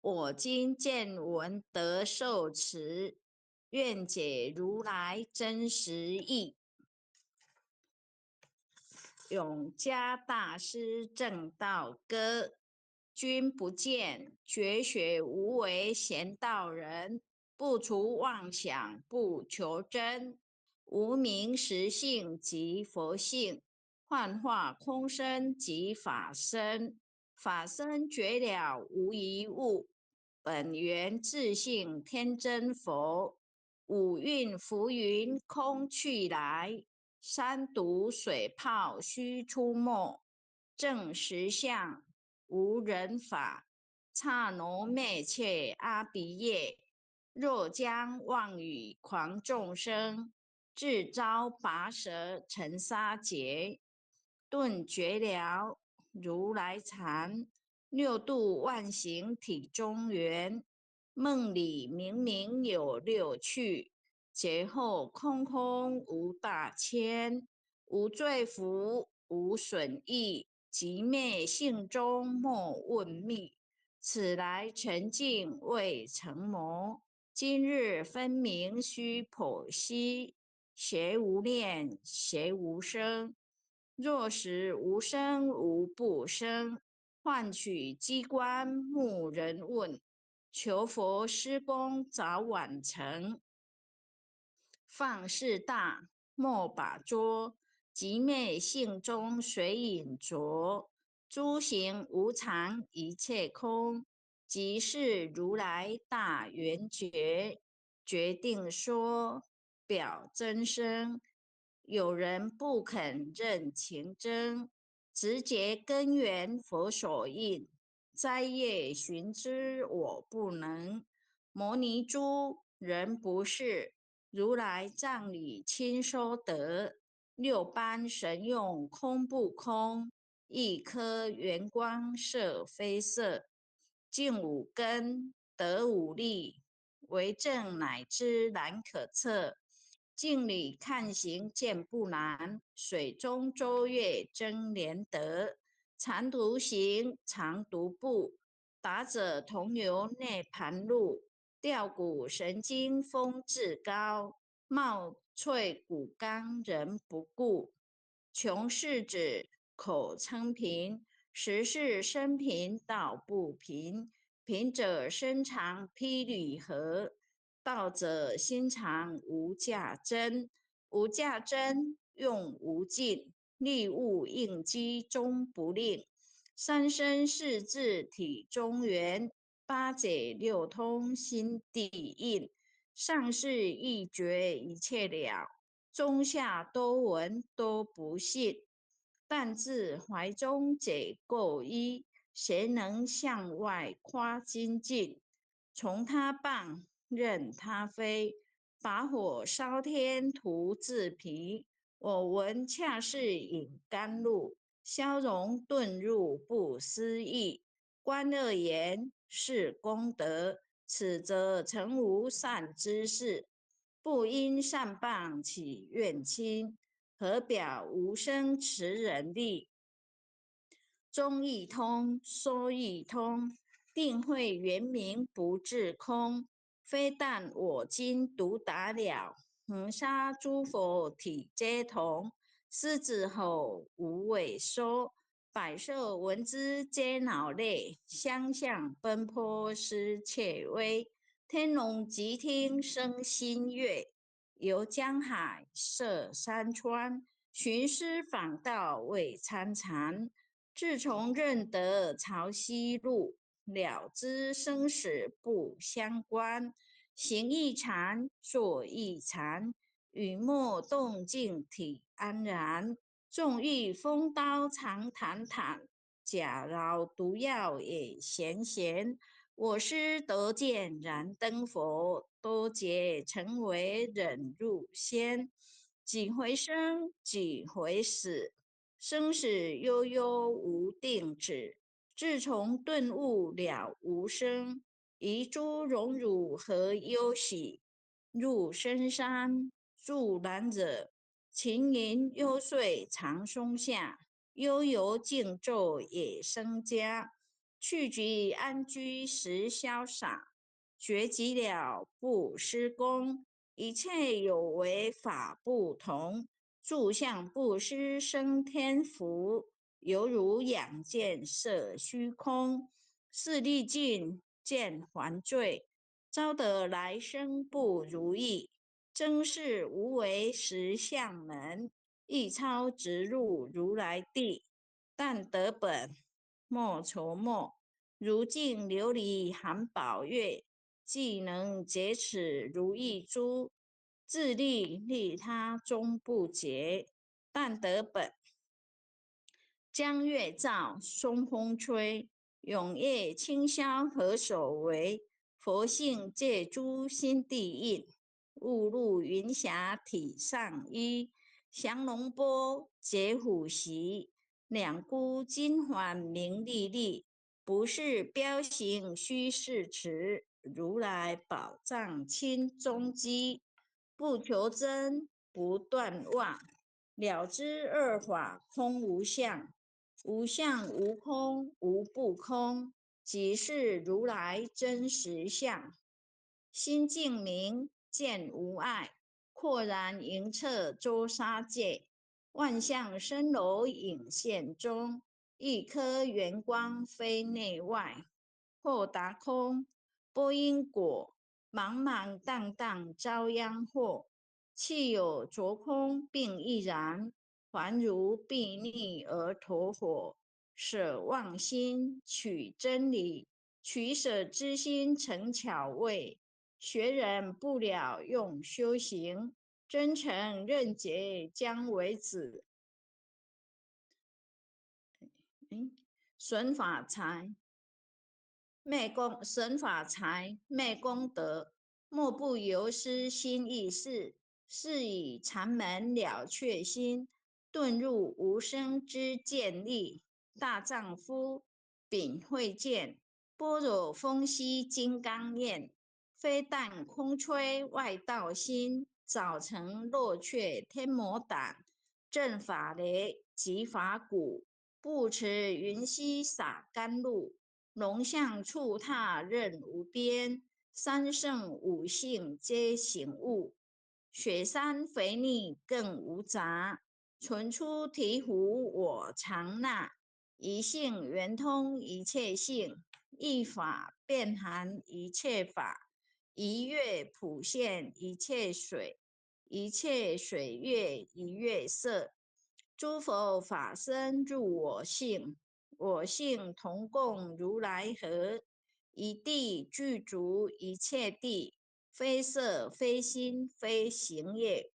我今见闻得受持，愿解如来真实义。永嘉大师正道歌，君不见，绝学无为贤道人，不除妄想，不求真，无名实性即佛性，幻化空身即法身，法身绝了无一物，本源自性天真佛，五蕴浮云空去来。三毒水泡须出没，正实相无人法。刹那灭却阿鼻业，若将妄语狂众生，自招拔舌成沙劫。顿觉了如来禅，六度万行体中圆。梦里明明有六趣，劫后空空无大千，无罪福，无损益，即灭性中莫问密。此来沉静未成魔，今日分明须剖析。邪无念，邪无生，若实无生无不生，换取机关木人问。求佛施功早晚成，放事大莫把捉，即灭性中随影着。诸行无常一切空，即是如来大圆觉。决定说表真身，有人不肯认情真，直觉根源佛所应。摘叶寻之我不能，摩尼珠人不是，如来藏里亲说得。六般神用空不空，一颗圆光色非色。净五根得五力，为证乃知难可测。镜里看行见不难，水中周月真莲德。常独行，常独步，达者同游涅盘路。吊骨神经风至高，貌翠骨刚人不顾。穷世子口称贫，实是生贫道不贫。贫者身长披履合，道者心常无价珍。无价珍，用无尽，利物应机终不令。三身四智体中圆，八解六通心地应。上士一觉一切了，中下多闻多不信。但自怀中解垢衣，谁能向外夸精进？从他棒，任他飞，把火烧天图自疲。我闻恰是饮甘露，消融遁入不思议。观恶言是功德，此则成无善之事。不因善谤起怨亲，何表无生持人力？中义通，说义通，定慧圆明不自空。非但我今独达了，恒沙诸佛体皆同。狮子吼无尾缩，百兽闻之皆脑裂。相向奔波失切微，天龙即听生心悦。游江海，涉山川，寻师访道未参禅。自从认得潮汐路，了知生死不相关。行亦禅，坐亦禅，雨墨动静体安然。纵欲风刀常坦坦，假饶毒药也咸咸。我师得见燃灯佛，多劫成为忍辱仙。几回生，几回死，生死悠悠无定止。自从顿悟了无生，遗诸荣辱何忧喜？入深山住难者，晴云幽邃长松下。悠游静坐野生家，去局安居时潇洒，绝极了不施功。一切有为法不同，住相不施生天福。犹如仰见色虚空，视力尽见还罪，招得来生不如意。真是无为实相门，一超直入如来地。但得本莫愁莫，如镜琉璃含宝月，既能结此如意珠，自利利他终不竭。但得本江月照，松风吹，永夜清宵何所为？佛性借诸心地印，误入云霞体上衣。降龙波，解虎袭，两孤金环明历历。不是标行虚是持，如来宝藏清踪迹。不求真，不断妄，了知二法空无相。无相无空无不空，即是如来真实相。心净明见无碍，豁然迎彻周沙界。万象生柔影现中，一颗圆光非内外。或达空，波因果，茫茫荡荡遭殃祸。气有着空并亦然，还如睥睨而投火。舍妄心取真理，取舍之心成巧味。学人不了用修行，真诚认结将为止。损法财。昧功神法财，昧功德，莫不由失心意识。是以禅门了却心，遁入无生之见力。大丈夫秉慧见，般若风息金刚焰。非但空吹外道心，早成落却天魔胆。正法雷即法鼓，不持云溪洒甘露。龙象触踏任无边，三圣五性皆醒悟。雪山肥腻更无杂，存出醍醐我常纳。一性圆通一切性，一法遍含一切法。一月普现一切水，一切水月一月色。诸佛法身入我性，我性同共如来河。一地具足一切地，非色非心非行也。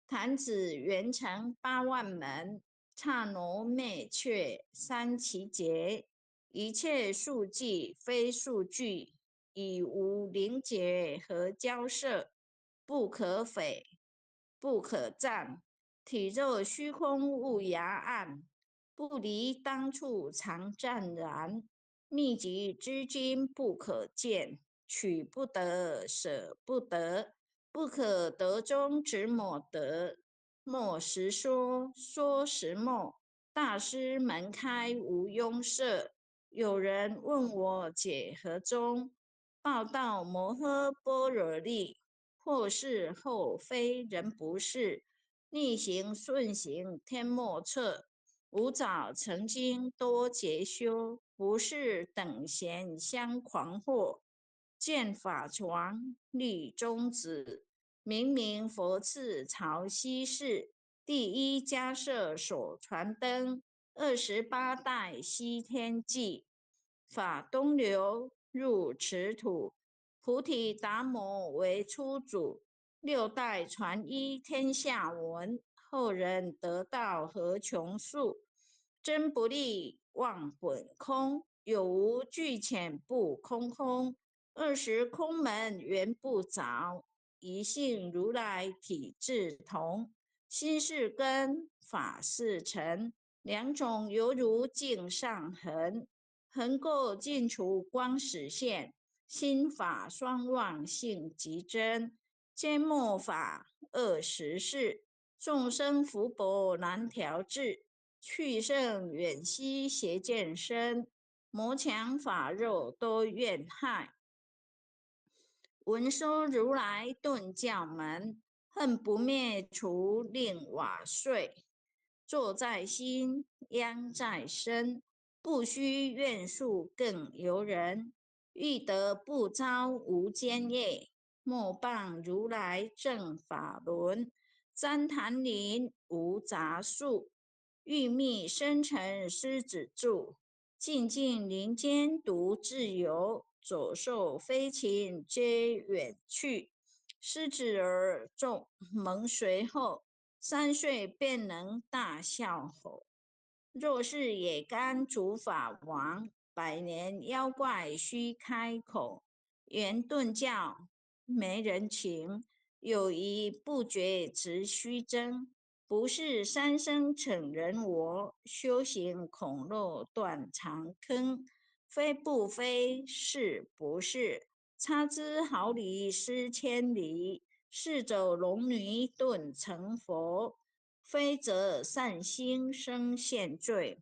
弹指圆成八万门，刹那灭却三奇劫。一切数计非数据，以无灵解和交涉。不可匪，不可占。体肉虚空无涯岸，不离当处常湛然。秘籍之经不可见，取不得舍不得。不可得中只抹得，莫实说，说实莫。大师门开无庸涉，有人问我解何中？报道摩诃般若力，或是后非人不是。逆行顺行天莫测，吾早曾经多劫修，不是等闲相狂惑。见法床立中指，明明佛赐潮汐室。第一迦摄所传灯，28代西天记。法东流入池土，菩提达摩为初祖。6代传一天下闻，后人得道何穷数。真不立忘本空，有无俱浅不空空。20空门原不着，一性如来体自同。心是根，法是尘，两种犹如镜上痕。痕垢尽除光始现，心法双旺性极真。缄默法恶实事，众生福薄难调制。去圣远兮邪见深，魔强法弱多怨害。闻说如来顿教门，恨不灭除令瓦碎。坐在心，殃在身，不须怨诉更尤人。欲得不遭无间业，莫谤如来正法轮。旃檀林无杂树，欲觅生辰狮子住。静静林间独自游，走兽飞禽皆远去。狮子儿众蒙随后，3岁便能大笑吼。若是也甘主法王，100年妖怪须开口。圆顿教没人情，有疑不觉直须争。不是三生逞人我，修行恐落断肠坑。非不非，是不是？差之毫厘失千里。是走龙女顿成佛，非则善心生现罪。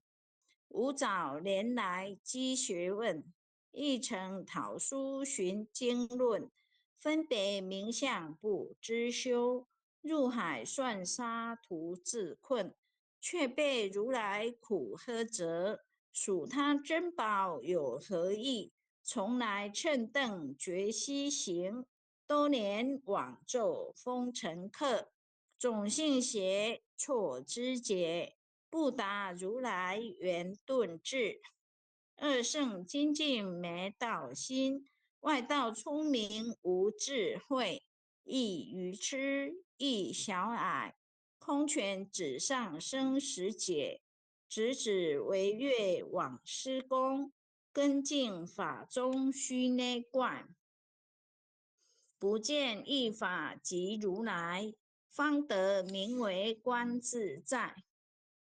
吾早年来积学问，一诚讨书寻经论。分别名相不知修，入海算沙徒自困。却被如来苦呵责，数他珍宝有何益？从来乘凳觉西行，多年往奏风尘客。总信邪错知解，不达如来圆顿智。二圣精进没道心，外道聪明无智慧。亦愚痴亦小矮，空拳纸上生死解。直指为月往施功，根净法中须内观。不见一法即如来，方得名为观自在。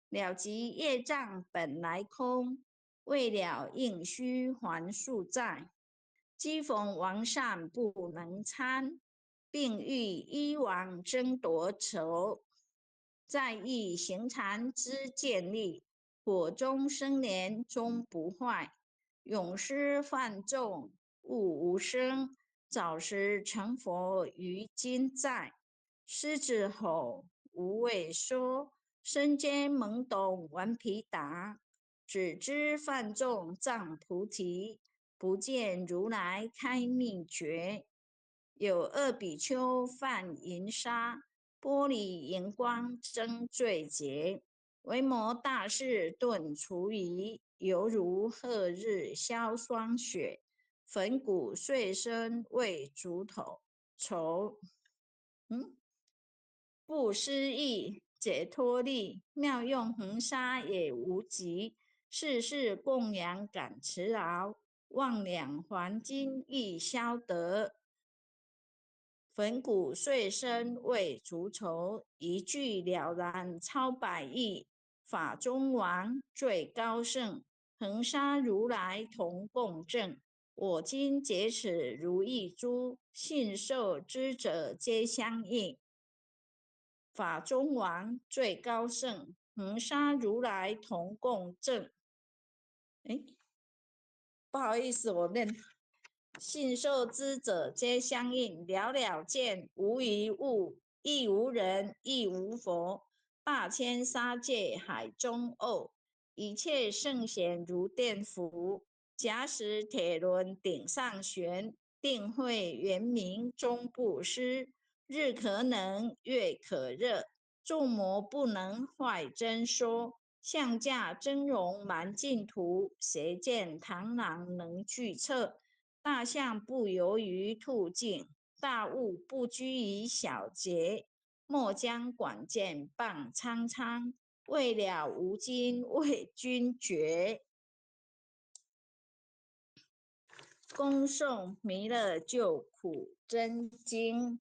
了即业障本来空，为了应须还数债。讥讽王善不能参，并欲依王争夺仇。在意行禅之见力，火中生莲终不坏。永失犯众悟无生，早时成佛于今在。狮子吼无畏说，身兼懵懂顽皮打。只知犯众障菩提，不见如来开秘诀。有2比丘犯淫杀，玻璃荧光争罪劫。维摩大士顿除疑，犹如赫日消霜雪。粉骨碎身为竹头愁。不思议解脱力，妙用恒沙也无极。世事供养感持劳，万两黄金亦消得。粉骨碎身为足愁，一句了然超百亿。法中王最高圣，恒沙如来同共振。我今解此如意珠，信受之者皆相应。法中王最高圣，恒沙如来同共振。不好意思，我念信受之者皆相应，了了见，无一物，亦无人，亦无佛。大千沙界海中沤，一切圣贤如电伏。假使铁轮顶上悬，定会圆明终不失。日可冷，月可热，众魔不能坏真说。象驾真容满净土，谁见螳螂能拒测？大象不游于兔径，大物不拘于小节。莫将管见谤苍苍，为了无今为君绝。恭诵弥勒救苦真经。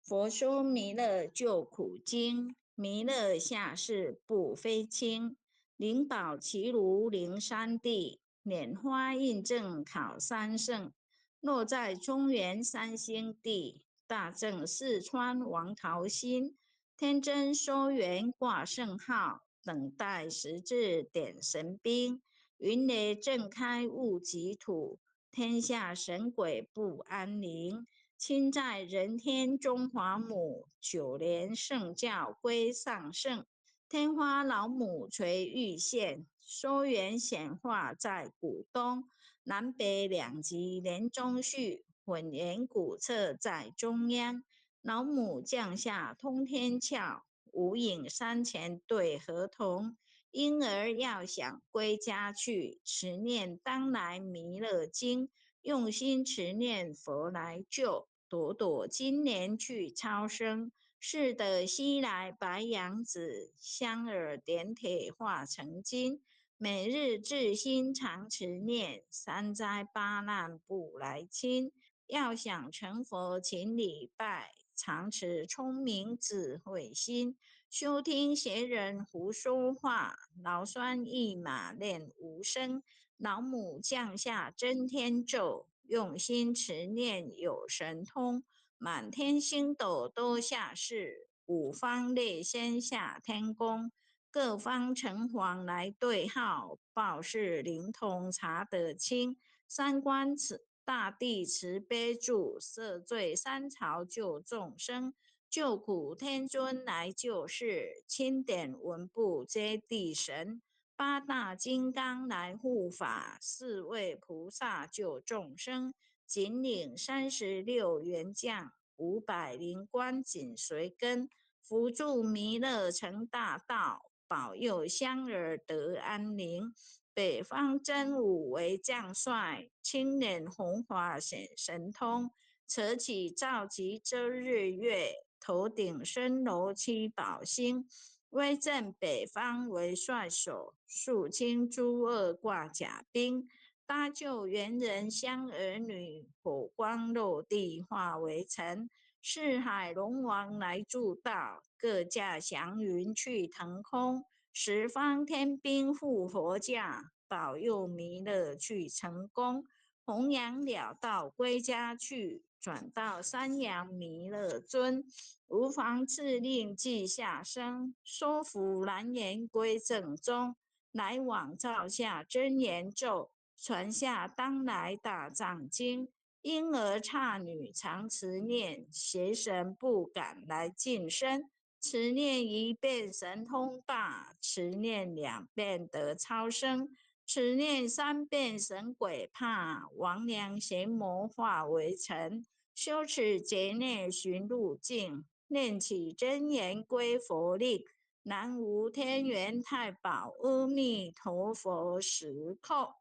佛说弥勒救苦经，弥勒下世不非轻。灵宝齐如灵山地，拈花印证考三圣。落在中原三星地，大正四川王桃心。天真收元挂圣号，等待时至点神兵。云雷震开物极土，天下神鬼不安宁。亲在人天中华母，9年圣教归上圣。天花老母垂玉县，收元显化在古东。南北两极连中续，混元古册在中央。老母降下通天窍，无影山前对河童。婴儿要想归家去，持念当来弥勒经。用心持念佛来救，朵朵今年去超生。是的西来白杨子，香耳点铁化成金。每日至心常持念，三灾八难不来侵。要想成佛勤礼拜，常持聪明智慧心。休听邪人胡说话，劳酸一马练无声。老母降下真天咒，用心持念有神通。满天星斗都下世，五方列仙下天宫。各方城隍来对号，报事灵通查得清。三观大帝慈悲助，赦罪三朝救众生。救苦天尊来救世，钦点文部接地神。八大金刚来护法，4位菩萨救众生。紧领36员将，500灵官紧随跟。扶助弥勒成大道，保佑香儿得安宁。北方真武为将帅，青脸红华显神通。扯起召集遮日月，头顶深楼7宝星。威震北方为帅首，肃清诸恶挂甲兵。搭救猿人香儿女，火光落地化为尘。四海龙王来助道，各驾祥云去腾空。十方天兵护佛驾，保佑弥勒去成功。弘扬了道归家去，转到山阳弥勒尊。无妨敕令记下生，说服难言归正宗。来往照下真言咒，传下当来大藏经。婴儿刹女常持念，邪神不敢来近身。持念1遍神通大，持念2遍得超生。持念3遍神鬼怕，亡娘邪魔化为尘。修持劫内寻路径，念起真言归佛令。南无天元太保阿弥陀佛10叩。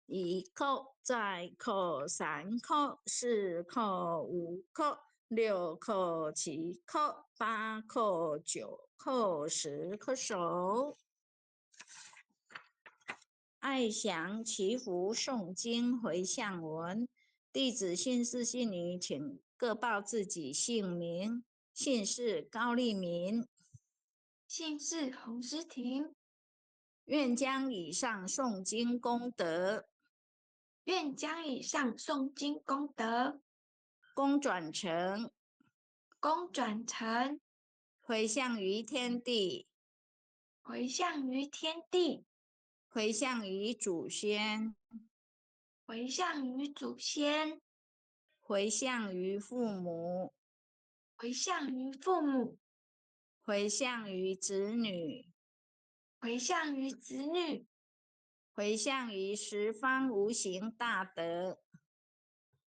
1叩，再叩，3叩，4叩，5叩，6叩，7叩，8叩，9叩，10叩首。爱详祈福诵经回向文。弟子姓氏姓名，请各报自己姓名。姓氏高丽民，姓氏洪诗婷，愿将以上诵经功德，愿将以上诵经功德，功转成，功转成，回向于天地，回向于天地，回向于祖先，回向于祖先，回向于父母，回向于父母，回向于子女，回向于子女，回向于十方无形大德。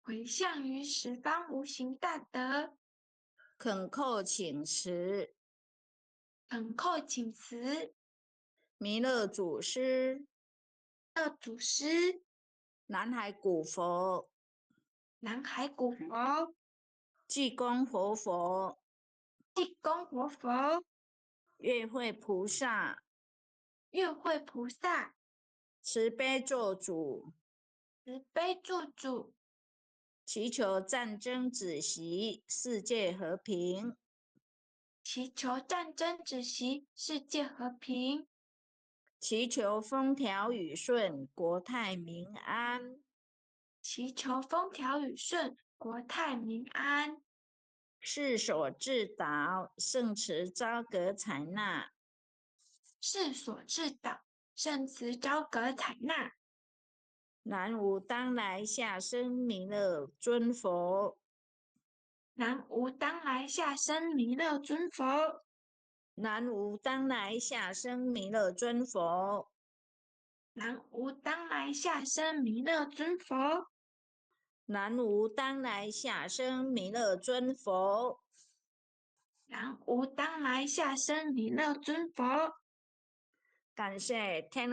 回向于十方无形大德。恳叩请辞，恳叩请辞，弥勒祖师，乐祖师，南海古佛，南海古佛，济公活佛，济公活佛，月慧菩萨，月慧菩萨，慈悲做主，慈悲做主，祈求战争止息，世界和平。祈求战争止息，世界和平。祈求风调雨顺，国泰民安。祈求风调雨顺，国泰民安。世所致导，圣慈昭格采纳。世所致导，圣慈昭格采纳。南无当来下生弥勒尊佛。南无当来下生弥勒尊佛。南无当来下生弥勒尊佛。南无当来下生弥勒尊佛。南无当来下生弥勒尊佛。南无当来下生弥勒尊佛。感谢天